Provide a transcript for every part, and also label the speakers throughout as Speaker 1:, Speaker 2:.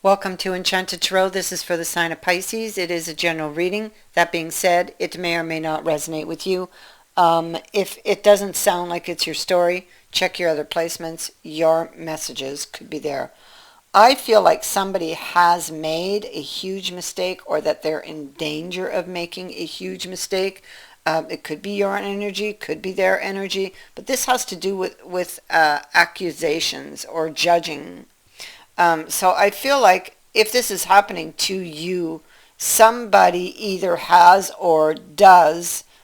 Speaker 1: Welcome to Enchanted Tarot. This is for the sign of Pisces. It is a general reading. That being said, it may or may not resonate with you. If it doesn't sound like it's your story, check your other placements. Your messages could be there. I feel like somebody has made a huge mistake, or that they're in danger of making a huge mistake. It could be your energy, could be their energy, but this has to do with accusations or judging. So I feel like if this is happening to you, somebody either has or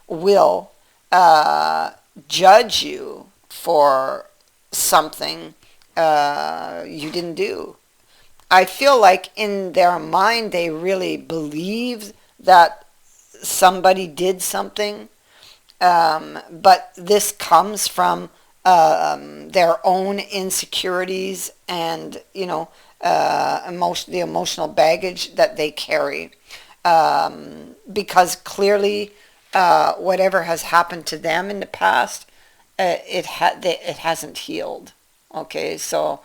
Speaker 1: will uh, judge you for something you didn't do. I feel like in their mind they really believe that somebody did something, but this comes from their own insecurities and the emotional baggage that they carry, because clearly whatever has happened to them in the past, it hasn't healed. Okay, so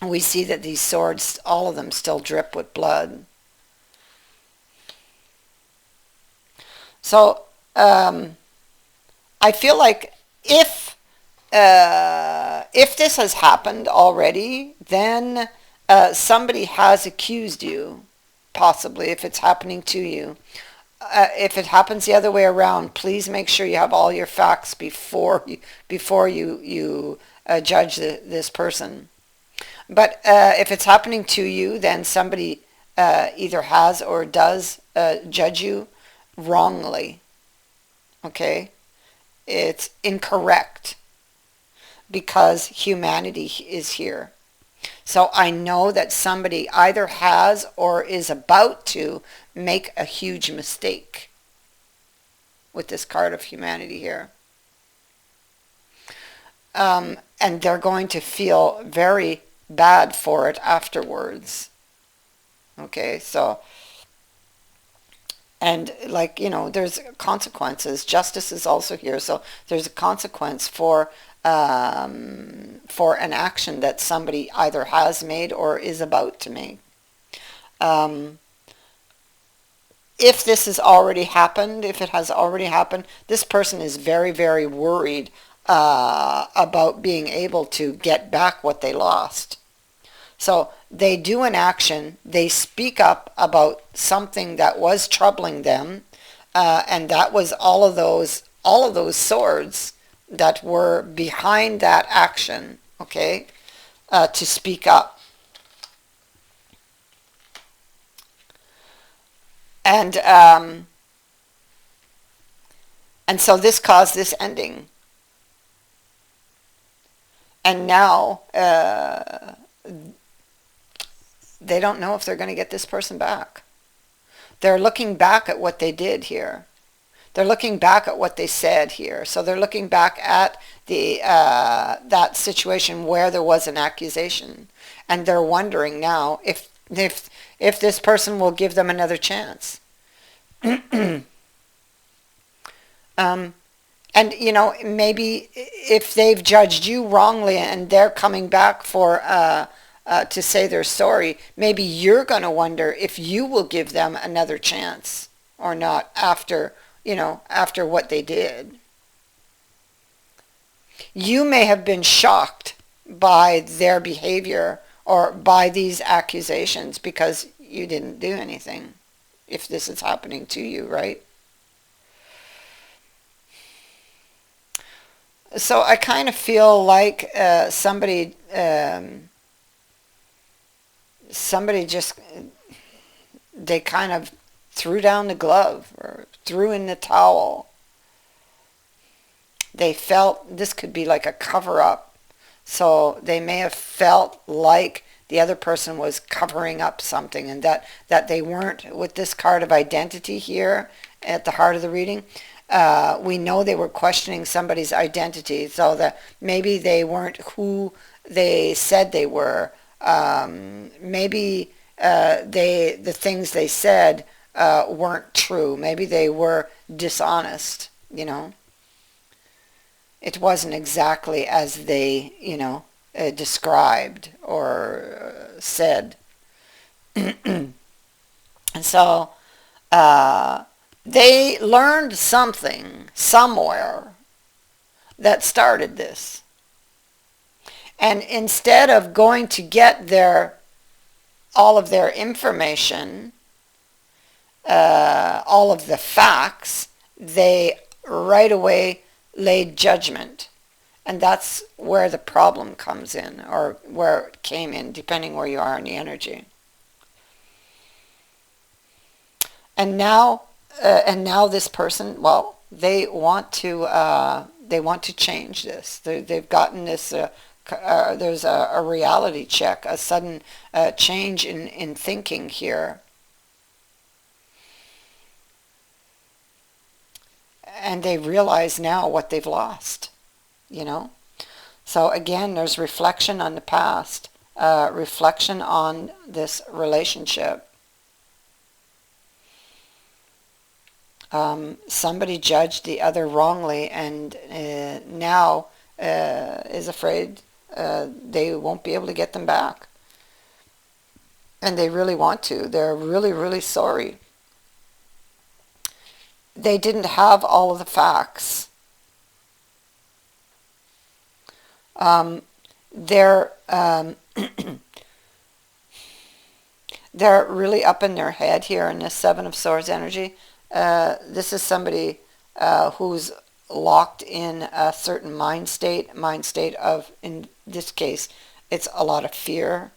Speaker 1: we see that these swords, all of them, still drip with blood. So I feel like if this has happened already, then somebody has accused you, possibly, if it's happening to you. If it happens the other way around, please make sure you have all your facts before you judge this person. But if it's happening to you, then somebody either has or does judge you wrongly. Okay? It's incorrect because humanity is here. So I know that somebody either has or is about to make a huge mistake with this card of humanity here. And they're going to feel very bad for it afterwards. Okay, so, and there's consequences. Justice is also here, so there's a consequence for an action that somebody either has made or is about to make. If this has already happened, if it has already happened, this person is very, very worried about being able to get back what they lost. So they do an action, they speak up about something that was troubling them, and that was all of those swords that were behind that action, okay, to speak up. And so this caused this ending. And now they don't know if they're going to get this person back. They're looking back at what they did here. They're looking back at what they said here. So they're looking back at the that situation where there was an accusation, and they're wondering now if this person will give them another chance. And maybe if they've judged you wrongly and they're coming back for to say their story, maybe you're going to wonder if you will give them another chance or not after what they did. You may have been shocked by their behavior or by these accusations because you didn't do anything, if this is happening to you, right? So I kind of feel like somebody just, they kind of threw down the glove or threw in the towel. They felt this could be like a cover-up. So they may have felt like the other person was covering up something, and that they weren't, with this card of identity here at the heart of the reading. We know they were questioning somebody's identity, so that maybe they weren't who they said they were. Maybe the things they said weren't true. Maybe they were dishonest. It wasn't exactly as they described or said. And so they learned something somewhere that started this. And instead of going to get all of their information, all of the facts, they right away laid judgment. And that's where the problem comes in, or where it came in, depending where you are in the energy. And now this person, well, they want to change this. They've gotten this. There's a reality check, a sudden change in thinking here. And they realize now what they've lost, So again, there's reflection on the past, reflection on this relationship. Somebody judged the other wrongly, and now is afraid they won't be able to get them back. And they really want to. They're really, really sorry. They didn't have all of the facts. They're they're really up in their head here in this Seven of Swords energy. This is somebody who's locked in a certain mind state of, in this case, it's a lot of fear.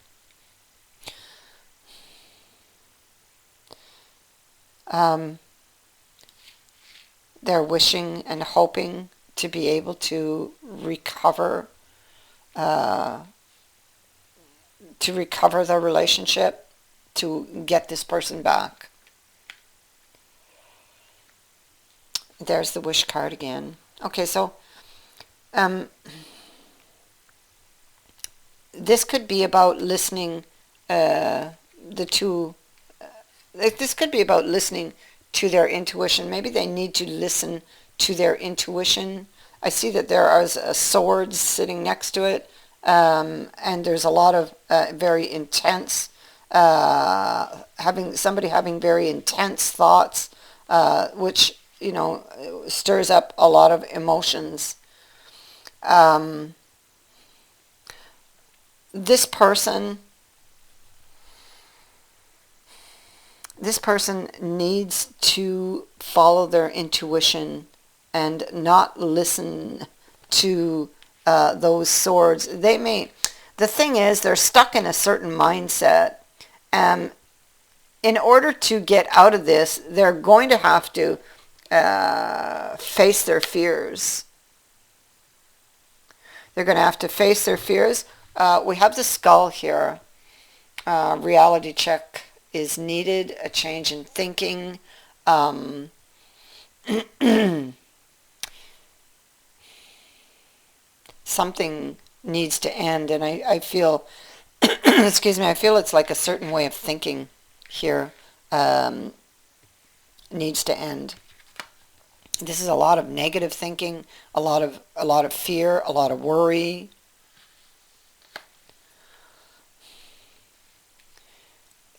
Speaker 1: They're wishing and hoping to be able to recover the relationship, to get this person back. There's the wish card again. Okay, so this could be about listening. This could be about listening to their intuition. Maybe they need to listen to their intuition. I see that there is a sword sitting next to it, and there's a lot of very intense, having very intense thoughts, which stirs up a lot of emotions. This person needs to follow their intuition and not listen to those swords. The thing is, they're stuck in a certain mindset. In order to get out of this, they're going to have to face their fears. They're going to have to face their fears. We have the skull here. Reality check is needed, a change in thinking. Something needs to end, and I feel, excuse me, I feel it's like a certain way of thinking here needs to end. This is a lot of negative thinking, a lot of fear, a lot of worry.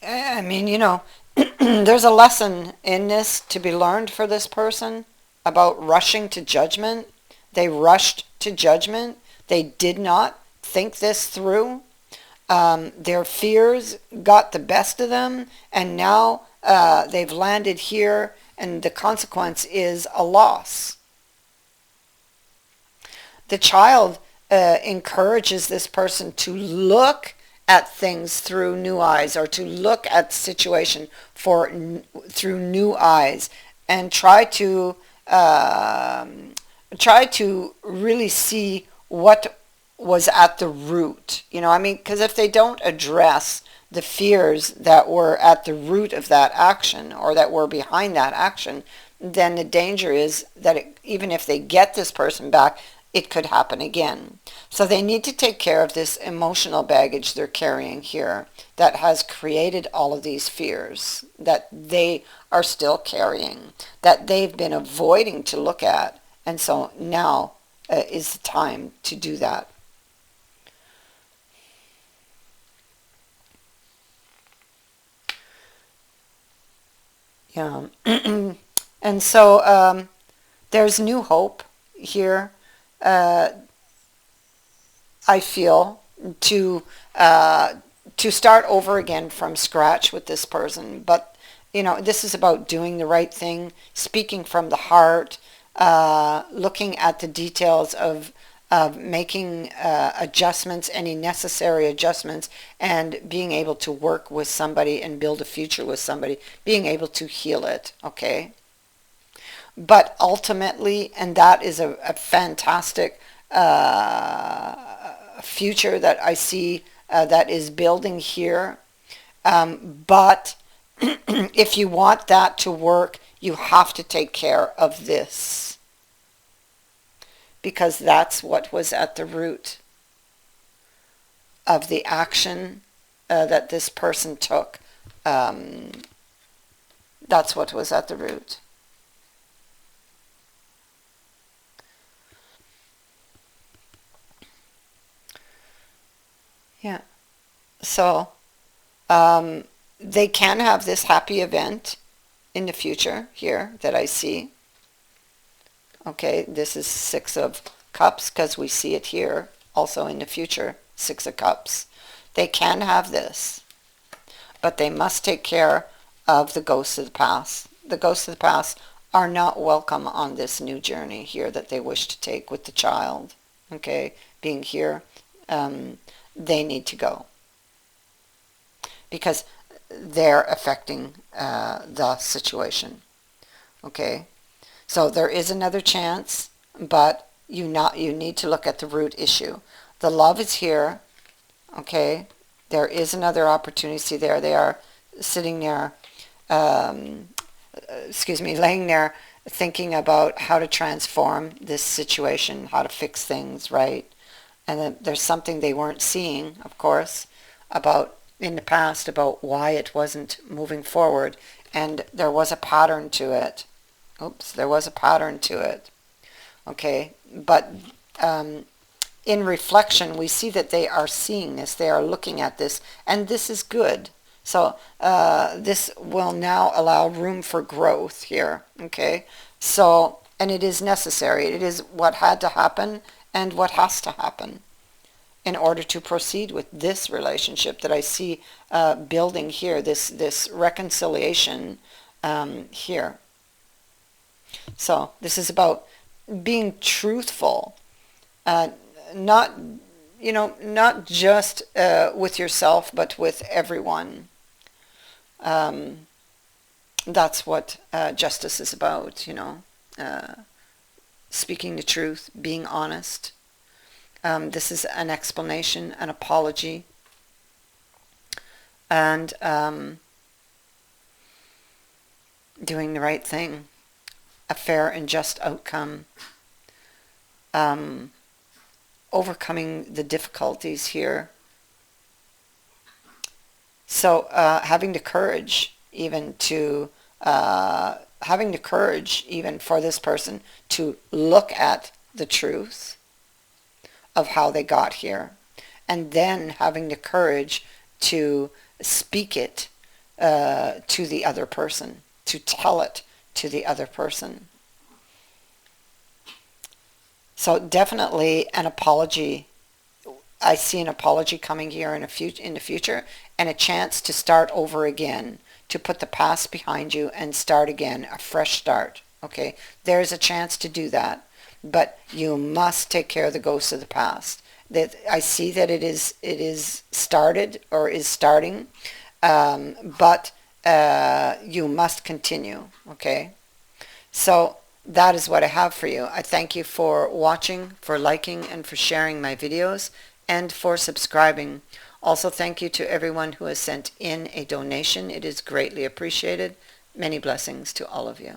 Speaker 1: I mean, there's a lesson in this to be learned for this person about rushing to judgment. They rushed to judgment. They did not think this through. Their fears got the best of them, and now they've landed here, and the consequence is a loss. The child encourages this person to look at things through new eyes, or to look at the situation through new eyes, and try to really see what was at the root. Because if they don't address the fears that were at the root of that action, or that were behind that action, then the danger is that even if they get this person back, it could happen again. So they need to take care of this emotional baggage they're carrying here that has created all of these fears that they are still carrying, that they've been avoiding to look at. And so now is the time to do that. Yeah. And so there's new hope here, uh, I feel, to uh, to start over again from scratch with this person. But, this is about doing the right thing, speaking from the heart, looking at the details of making adjustments, any necessary adjustments, and being able to work with somebody and build a future with somebody, being able to heal it, okay? But ultimately, and that is a fantastic future that I see that is building here. But if you want that to work, you have to take care of this, because that's what was at the root of the action that this person took. Um, that's what was at the root. Yeah. So they can have this happy event in the future here that I see. Okay, this is Six of Cups because we see it here also in the future, Six of Cups. They can have this, but they must take care of the ghosts of the past. The ghosts of the past are not welcome on this new journey here that they wish to take with the child. Okay, being here, they need to go because they're affecting the situation. Okay, so there is another chance, but you need to look at the root issue. The love is here. Okay, there is another opportunity. See, there they are sitting there, laying there thinking about how to transform this situation, how to fix things, right? And then there's something they weren't seeing, of course, about in the past about why it wasn't moving forward, and there was a pattern to it. Oops, there was a pattern to it. Okay, but in reflection, we see that they are seeing this, they are looking at this, and this is good. So this will now allow room for growth here. Okay, so, and it is necessary. It is what had to happen and what has to happen in order to proceed with this relationship that I see building here, this reconciliation here. So this is about being truthful, uh, not not just with yourself, but with everyone. Um, that's what justice is about. Speaking the truth, being honest. This is an explanation, an apology, and doing the right thing, a fair and just outcome, overcoming the difficulties here. So having the courage even to, having the courage even for this person to look at the truth of how they got here, and then having the courage to speak it to the other person, to tell it to the other person. So definitely an apology. I see an apology coming here in the future, and a chance to start over again, to put the past behind you and start again, a fresh start. Okay, there's a chance to do that, but you must take care of the ghosts of the past. That I see that it is started or is starting, but you must continue. Okay, so that is what I have for you. I thank you for watching, for liking, and for sharing my videos, and for subscribing. Also, thank you to everyone who has sent in a donation. It is greatly appreciated. Many blessings to all of you.